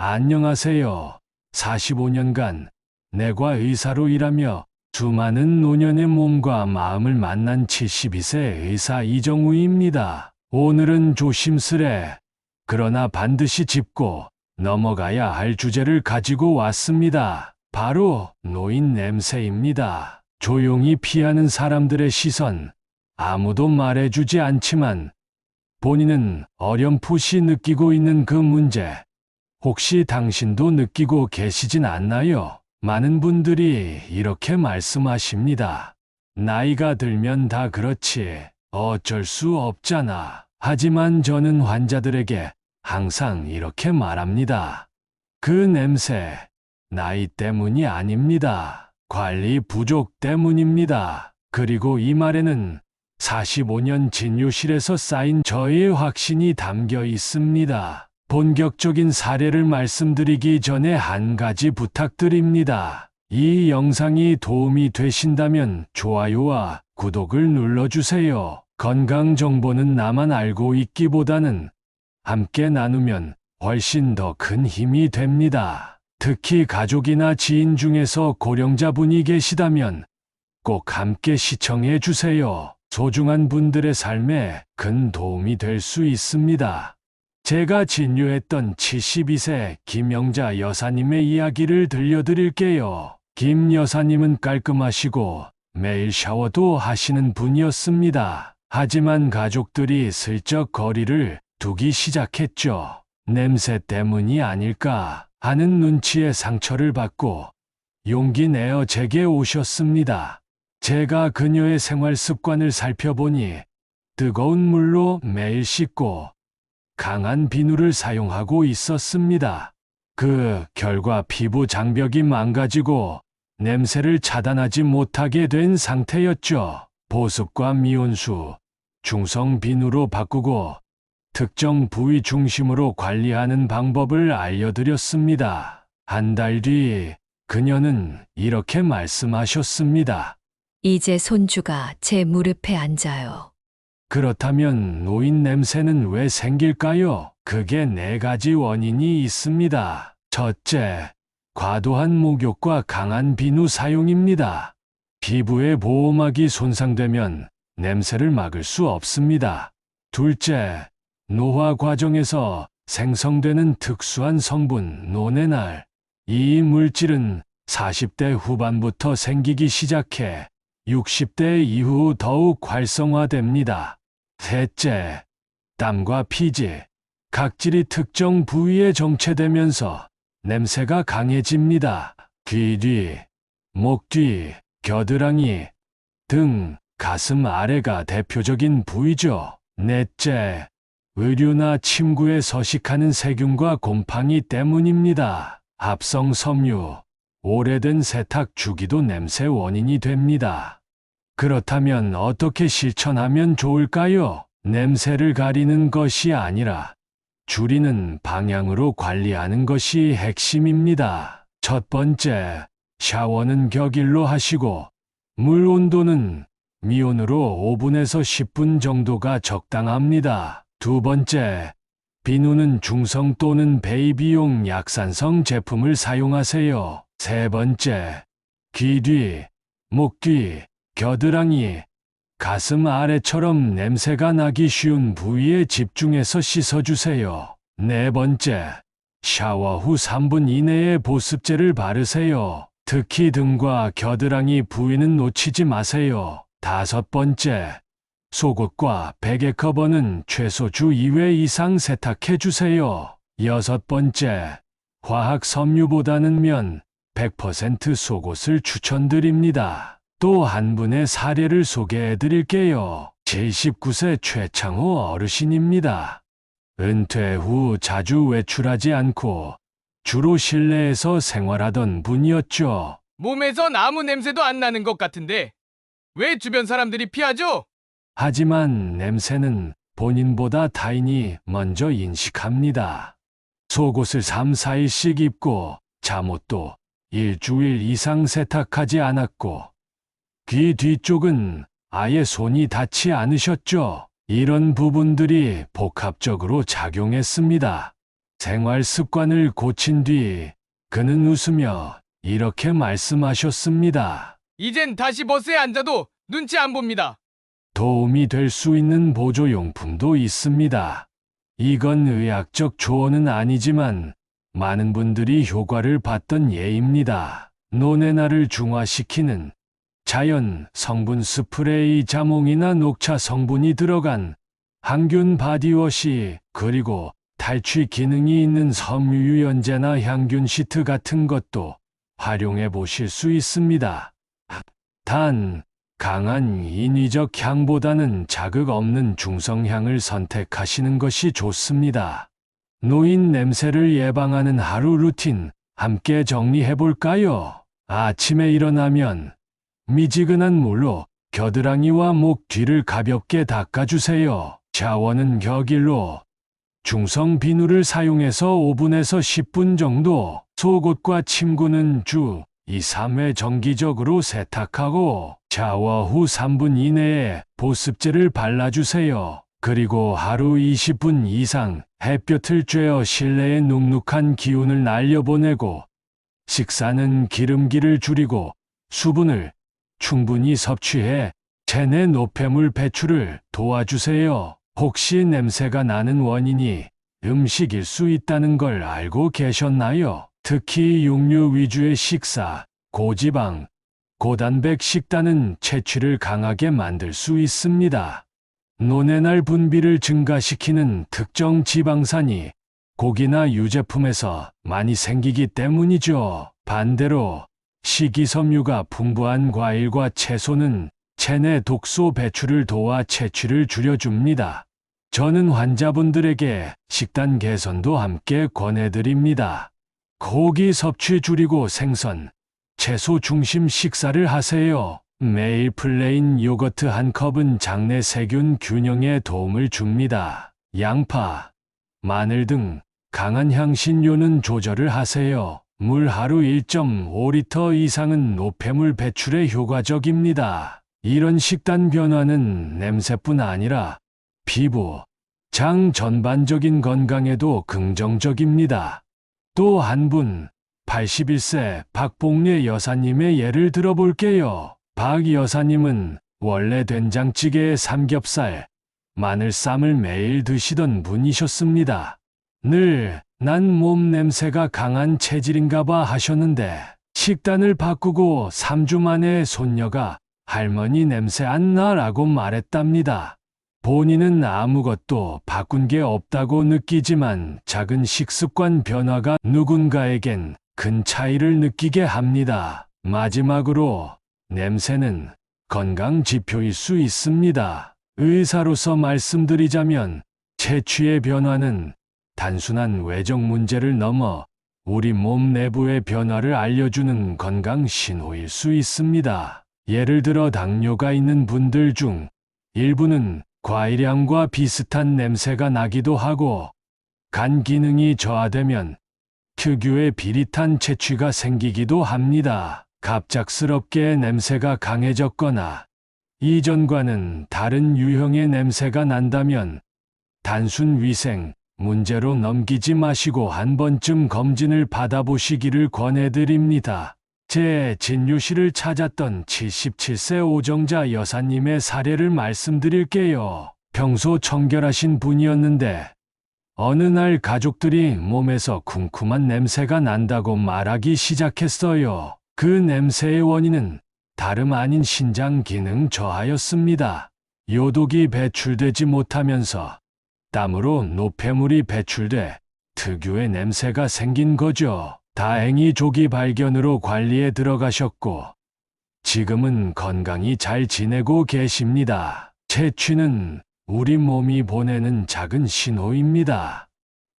안녕하세요. 45년간 내과 의사로 일하며 수많은 노년의 몸과 마음을 만난 72세 의사 이정우입니다. 오늘은 조심스레 그러나 반드시 짚고 넘어가야 할 주제를 가지고 왔습니다. 바로 노인 냄새입니다. 조용히 피하는 사람들의 시선, 아무도 말해주지 않지만 본인은 어렴풋이 느끼고 있는 그 문제, 혹시 당신도 느끼고 계시진 않나요? 많은 분들이 이렇게 말씀하십니다. 나이가 들면 다 그렇지. 어쩔 수 없잖아. 하지만 저는 환자들에게 항상 이렇게 말합니다. 그 냄새, 나이 때문이 아닙니다. 관리 부족 때문입니다. 그리고 이 말에는 45년 진료실에서 쌓인 저의 확신이 담겨 있습니다. 본격적인 사례를 말씀드리기 전에 한 가지 부탁드립니다. 이 영상이 도움이 되신다면 좋아요와 구독을 눌러주세요. 건강 정보는 나만 알고 있기보다는 함께 나누면 훨씬 더 큰 힘이 됩니다. 특히 가족이나 지인 중에서 고령자분이 계시다면 꼭 함께 시청해 주세요. 소중한 분들의 삶에 큰 도움이 될 수 있습니다. 제가 진료했던 72세 김영자 여사님의 이야기를 들려드릴게요. 김 여사님은 깔끔하시고 매일 샤워도 하시는 분이었습니다. 하지만 가족들이 슬쩍 거리를 두기 시작했죠. 냄새 때문이 아닐까 하는 눈치에 상처를 받고 용기 내어 제게 오셨습니다. 제가 그녀의 생활 습관을 살펴보니 뜨거운 물로 매일 씻고 강한 비누를 사용하고 있었습니다. 그 결과 피부 장벽이 망가지고 냄새를 차단하지 못하게 된 상태였죠. 보습과 미온수, 중성 비누로 바꾸고 특정 부위 중심으로 관리하는 방법을 알려드렸습니다. 한 달 뒤 그녀는 이렇게 말씀하셨습니다. 이제 손주가 제 무릎에 앉아요. 그렇다면 노인 냄새는 왜 생길까요? 그게 4가지 원인이 있습니다. 첫째, 과도한 목욕과 강한 비누 사용입니다. 피부의 보호막이 손상되면 냄새를 막을 수 없습니다. 둘째, 노화 과정에서 생성되는 특수한 성분 노네날. 이 물질은 40대 후반부터 생기기 시작해 60대 이후 더욱 활성화됩니다. 셋째, 땀과 피지, 각질이 특정 부위에 정체되면서 냄새가 강해집니다. 귀 뒤, 목 뒤, 겨드랑이, 등, 가슴 아래가 대표적인 부위죠. 넷째, 의류나 침구에 서식하는 세균과 곰팡이 때문입니다. 합성 섬유, 오래된 세탁 주기도 냄새 원인이 됩니다. 그렇다면 어떻게 실천하면 좋을까요? 냄새를 가리는 것이 아니라 줄이는 방향으로 관리하는 것이 핵심입니다. 첫 번째, 샤워는 격일로 하시고 물 온도는 미온으로 5분에서 10분 정도가 적당합니다. 두 번째, 비누는 중성 또는 베이비용 약산성 제품을 사용하세요. 세 번째, 귀 뒤, 목 뒤, 겨드랑이, 가슴 아래처럼 냄새가 나기 쉬운 부위에 집중해서 씻어주세요. 네 번째, 샤워 후 3분 이내에 보습제를 바르세요. 특히 등과 겨드랑이 부위는 놓치지 마세요. 다섯 번째, 속옷과 베개 커버는 최소 주 2회 이상 세탁해주세요. 여섯 번째, 화학 섬유보다는 면, 100% 속옷을 추천드립니다. 또 한 분의 사례를 소개해드릴게요. 79세 최창호 어르신입니다. 은퇴 후 자주 외출하지 않고 주로 실내에서 생활하던 분이었죠. 몸에선 아무 냄새도 안 나는 것 같은데 왜 주변 사람들이 피하죠? 하지만 냄새는 본인보다 타인이 먼저 인식합니다. 속옷을 3, 4일씩 입고 잠옷도 일주일 이상 세탁하지 않았고 귀 뒤쪽은 아예 손이 닿지 않으셨죠. 이런 부분들이 복합적으로 작용했습니다. 생활 습관을 고친 뒤 그는 웃으며 이렇게 말씀하셨습니다. 이젠 다시 버스에 앉아도 눈치 안 봅니다. 도움이 될 수 있는 보조용품도 있습니다. 이건 의학적 조언은 아니지만 많은 분들이 효과를 봤던 예입니다. 노네나를 중화시키는 자연 성분 스프레이, 자몽이나 녹차 성분이 들어간 항균 바디워시, 그리고 탈취 기능이 있는 섬유유연제나 향균 시트 같은 것도 활용해 보실 수 있습니다. 단, 강한 인위적 향보다는 자극 없는 중성향을 선택하시는 것이 좋습니다. 노인 냄새를 예방하는 하루 루틴 함께 정리해 볼까요? 아침에 일어나면 미지근한 물로 겨드랑이와 목 뒤를 가볍게 닦아주세요. 샤워는 격일로 중성 비누를 사용해서 5분에서 10분 정도, 속옷과 침구는 주 2, 3회 정기적으로 세탁하고 샤워 후 3분 이내에 보습제를 발라주세요. 그리고 하루 20분 이상 햇볕을 쬐어 실내의 눅눅한 기운을 날려보내고, 식사는 기름기를 줄이고 수분을 충분히 섭취해 체내 노폐물 배출을 도와주세요. 혹시 냄새가 나는 원인이 음식일 수 있다는 걸 알고 계셨나요? 특히 육류 위주의 식사, 고지방, 고단백 식단은 채취를 강하게 만들 수 있습니다. 노네날 분비를 증가시키는 특정 지방산이 고기나 유제품에서 많이 생기기 때문이죠. 반대로 식이섬유가 풍부한 과일과 채소는 체내 독소 배출을 도와 채취를 줄여줍니다. 저는 환자분들에게 식단 개선도 함께 권해드립니다. 고기 섭취 줄이고 생선, 채소 중심 식사를 하세요. 매일 플레인 요거트 한 컵은 장내 세균 균형에 도움을 줍니다. 양파, 마늘 등 강한 향신료는 조절을 하세요. 물 하루 1.5리터 이상은 노폐물 배출에 효과적입니다. 이런 식단 변화는 냄새뿐 아니라 피부, 장 전반적인 건강에도 긍정적입니다. 또 한 분, 81세 박봉례 여사님의 예를 들어볼게요. 박 여사님은 원래 된장찌개에 삼겹살, 마늘쌈을 매일 드시던 분이셨습니다. 늘 난 몸 냄새가 강한 체질인가 봐 하셨는데 식단을 바꾸고 3주 만에 손녀가 할머니 냄새 안 나라고 말했답니다. 본인은 아무것도 바꾼 게 없다고 느끼지만 작은 식습관 변화가 누군가에겐 큰 차이를 느끼게 합니다. 마지막으로 냄새는 건강 지표일 수 있습니다. 의사로서 말씀드리자면 채취의 변화는 단순한 외적 문제를 넘어 우리 몸 내부의 변화를 알려주는 건강 신호일 수 있습니다. 예를 들어 당뇨가 있는 분들 중 일부는 과일향과 비슷한 냄새가 나기도 하고, 간 기능이 저하되면 특유의 비릿한 채취가 생기기도 합니다. 갑작스럽게 냄새가 강해졌거나 이전과는 다른 유형의 냄새가 난다면 단순 위생 문제로 넘기지 마시고 한 번쯤 검진을 받아보시기를 권해드립니다. 제 진료실을 찾았던 77세 오정자 여사님의 사례를 말씀드릴게요. 평소 청결하신 분이었는데 어느 날 가족들이 몸에서 쿰쿰한 냄새가 난다고 말하기 시작했어요. 그 냄새의 원인은 다름 아닌 신장 기능 저하였습니다. 요독이 배출되지 못하면서 땀으로 노폐물이 배출돼 특유의 냄새가 생긴 거죠. 다행히 조기 발견으로 관리에 들어가셨고 지금은 건강히 잘 지내고 계십니다. 채취는 우리 몸이 보내는 작은 신호입니다.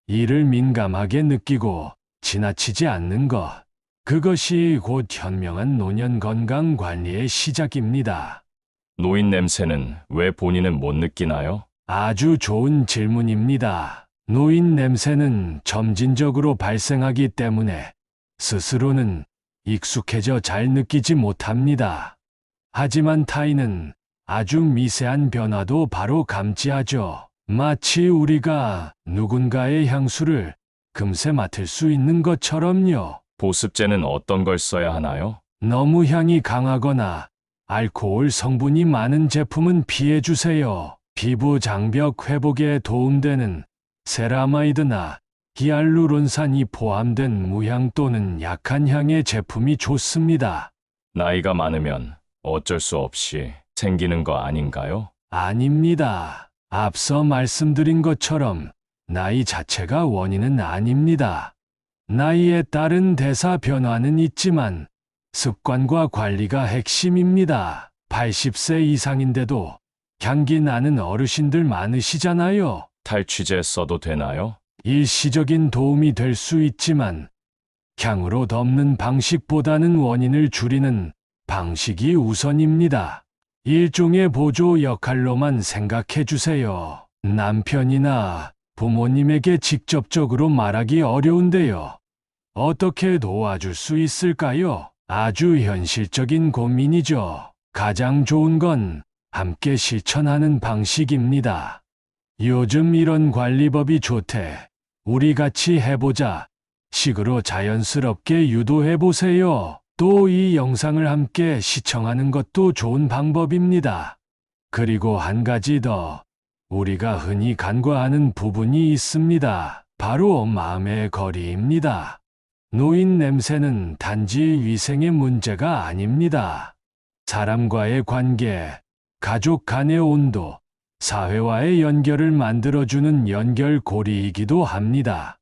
이를 민감하게 느끼고 지나치지 않는 것, 그것이 곧 현명한 노년 건강 관리의 시작입니다. 노인 냄새는 왜 본인은 못 느끼나요? 아주 좋은 질문입니다. 노인 냄새는 점진적으로 발생하기 때문에 스스로는 익숙해져 잘 느끼지 못합니다. 하지만 타인은 아주 미세한 변화도 바로 감지하죠. 마치 우리가 누군가의 향수를 금세 맡을 수 있는 것처럼요. 보습제는 어떤 걸 써야 하나요? 너무 향이 강하거나 알코올 성분이 많은 제품은 피해 주세요. 피부 장벽 회복에 도움되는 세라마이드나 히알루론산이 포함된 무향 또는 약한 향의 제품이 좋습니다. 나이가 많으면 어쩔 수 없이 생기는 거 아닌가요? 아닙니다. 앞서 말씀드린 것처럼 나이 자체가 원인은 아닙니다. 나이에 따른 대사 변화는 있지만 습관과 관리가 핵심입니다. 80세 이상인데도 향기 나는 어르신들 많으시잖아요. 탈취제 써도 되나요? 일시적인 도움이 될 수 있지만 향으로 덮는 방식보다는 원인을 줄이는 방식이 우선입니다. 일종의 보조 역할로만 생각해 주세요. 남편이나 부모님에게 직접적으로 말하기 어려운데요. 어떻게 도와줄 수 있을까요? 아주 현실적인 고민이죠. 가장 좋은 건 함께 실천하는 방식입니다. 요즘 이런 관리법이 좋대. 우리 같이 해보자. 식으로 자연스럽게 유도해보세요. 또 이 영상을 함께 시청하는 것도 좋은 방법입니다. 그리고 한 가지 더. 우리가 흔히 간과하는 부분이 있습니다. 바로 마음의 거리입니다. 노인 냄새는 단지 위생의 문제가 아닙니다. 사람과의 관계, 가족 간의 온도, 사회와의 연결을 만들어주는 연결고리이기도 합니다.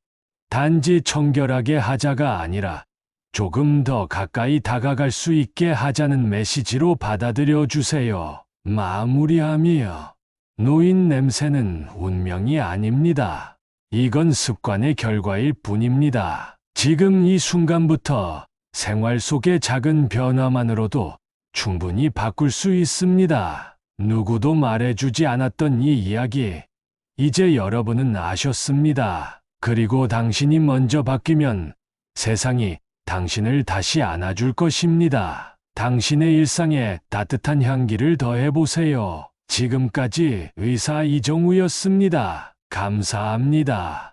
단지 청결하게 하자가 아니라 조금 더 가까이 다가갈 수 있게 하자는 메시지로 받아들여 주세요. 마무리하며 노인 냄새는 운명이 아닙니다. 이건 습관의 결과일 뿐입니다. 지금 이 순간부터 생활 속의 작은 변화만으로도 충분히 바꿀 수 있습니다. 누구도 말해주지 않았던 이 이야기, 이제 여러분은 아셨습니다. 그리고 당신이 먼저 바뀌면 세상이 당신을 다시 안아줄 것입니다. 당신의 일상에 따뜻한 향기를 더해보세요. 지금까지 의사 이정우였습니다. 감사합니다.